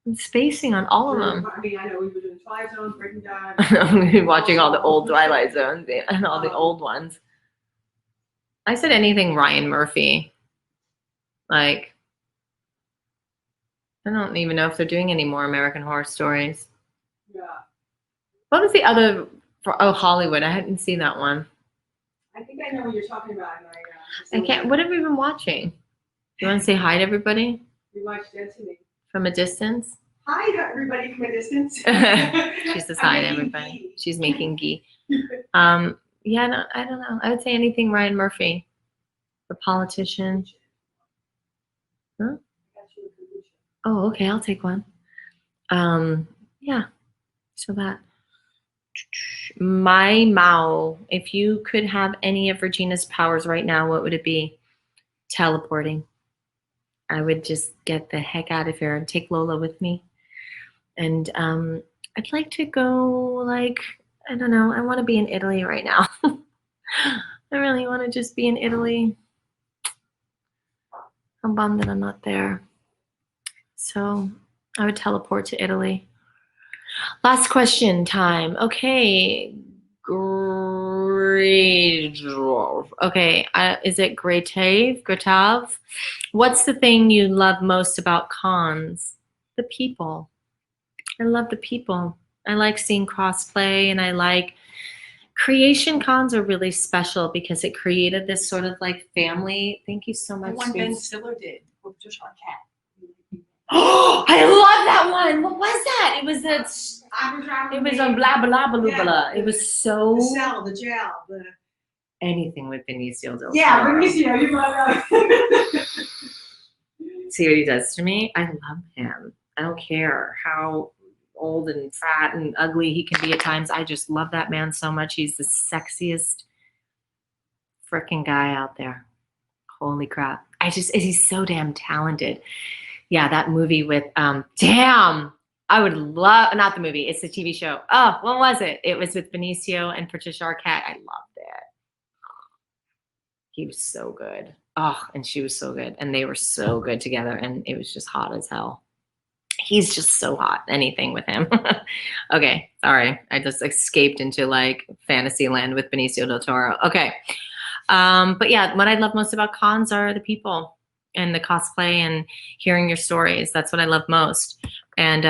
[SPEAKER 1] I'm spacing on all of them.
[SPEAKER 3] I mean, I know we were doing Twilight Zone, Breaking Bad.
[SPEAKER 1] We were watching all the old Twilight Zones and all the old ones. I said anything Ryan Murphy. Like, I don't even know if they're doing any more American Horror Stories.
[SPEAKER 3] Yeah.
[SPEAKER 1] What was the other? Oh, Hollywood. I hadn't seen that one.
[SPEAKER 3] I think I know what you're talking about.
[SPEAKER 1] I can't. What have we been watching? Do you want to say hi to everybody?
[SPEAKER 3] We watched Dead to Me.
[SPEAKER 1] From a distance?
[SPEAKER 3] Hi to everybody from a distance.
[SPEAKER 1] She says hi to everybody. Ghee. She's making ghee. Yeah, no, I don't know. I would say anything Ryan Murphy. The Politician. Huh? Oh, okay. I'll take one. Yeah. So that. My Mao. If you could have any of Regina's powers right now, what would it be? Teleporting. I would just get the heck out of here and take Lola with me. And I'd like to go, like, I don't know, I want to be in Italy right now. I really want to just be in Italy. I'm bummed that I'm not there. So I would teleport to Italy. Last question time. Okay. Great. Okay. Is it Gretav? What's the thing you love most about cons? The people. I love the people. I like seeing crossplay, and I like creation cons are really special because it created this sort of like family. Thank you so much.
[SPEAKER 3] The one Ben Stiller did with Josh Cat.
[SPEAKER 1] Oh, I love that one. What was that? It was that. It was on blah blah blah blah blah. It was so.
[SPEAKER 3] The jail.
[SPEAKER 1] Anything with Benicio del Toro.
[SPEAKER 3] Yeah, Benicio. You might know.
[SPEAKER 1] See what he does to me? I love him. I don't care how old and fat and ugly he can be at times. I just love that man so much. He's the sexiest freaking guy out there. Holy crap. He's so damn talented. Yeah, that movie with, damn, I would love, not the movie, it's the TV show. Oh, what was it? It was with Benicio and Patricia Arquette. I loved it. He was so good. Oh, and she was so good. And they were so good together. And it was just hot as hell. He's just so hot. Anything with him. Okay, sorry. I just escaped into like fantasy land with Benicio del Toro. Okay. But yeah, what I love most about cons are the people and the cosplay and hearing your stories. That's what I love most. And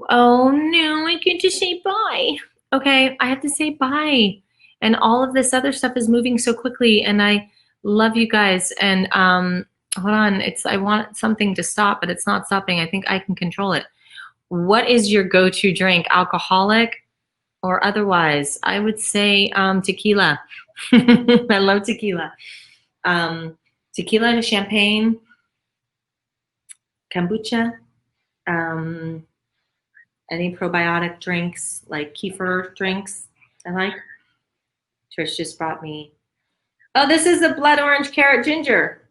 [SPEAKER 1] oh no, I get to say bye. Okay, I have to say bye. And all of this other stuff is moving so quickly, and I love you guys. And hold on, I want something to stop, but it's not stopping. I think I can control it. What is your go-to drink, alcoholic or otherwise? I would say tequila. I love tequila. Tequila, champagne, kombucha, any probiotic drinks, like kefir drinks I like. Trish just brought me, oh, this is the blood orange carrot ginger.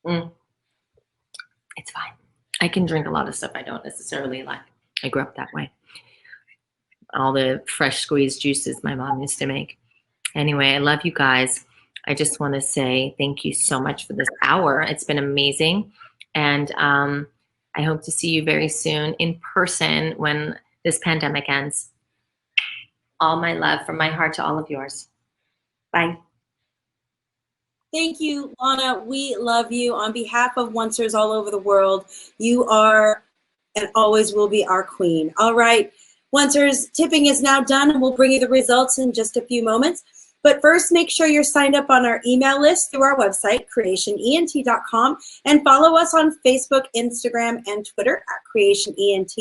[SPEAKER 1] It's fine. I can drink a lot of stuff I don't necessarily like. I grew up that way. All the fresh squeezed juices my mom used to make. Anyway, I love you guys. I just want to say thank you so much for this hour. It's been amazing. And I hope to see you very soon in person when this pandemic ends. All my love from my heart to all of yours. Bye.
[SPEAKER 2] Thank you, Lana. We love you. On behalf of Oncers all over the world, you are and always will be our queen. All right, Oncers, tipping is now done, and we'll bring you the results in just a few moments. But first, make sure you're signed up on our email list through our website, creationent.com, and follow us on Facebook, Instagram, and Twitter at creationent.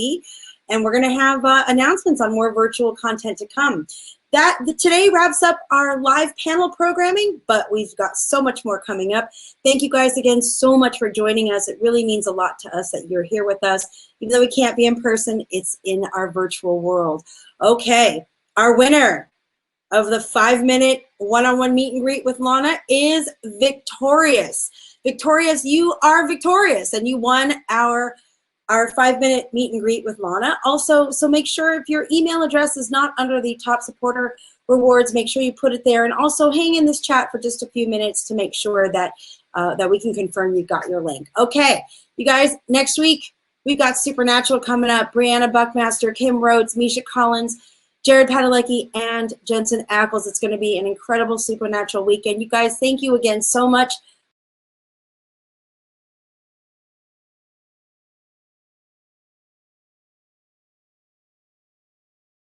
[SPEAKER 2] And we're going to have announcements on more virtual content to come. Today wraps up our live panel programming, but we've got so much more coming up. Thank you guys again so much for joining us. It really means a lot to us that you're here with us. Even though we can't be in person, it's in our virtual world. Okay, our winner of the 5-minute one-on-one meet and greet with Lana is Victorious. Victorious, you are victorious, and you won our 5-minute meet and greet with Lana. Also, so make sure if your email address is not under the top supporter rewards, make sure you put it there, and also hang in this chat for just a few minutes to make sure that that we can confirm you got your link. Okay, you guys, next week we've got Supernatural coming up. Brianna Buckmaster, Kim Rhodes, Misha Collins, Jared Padalecki, and Jensen Ackles. It's going to be an incredible Supernatural weekend. You guys, thank you again so much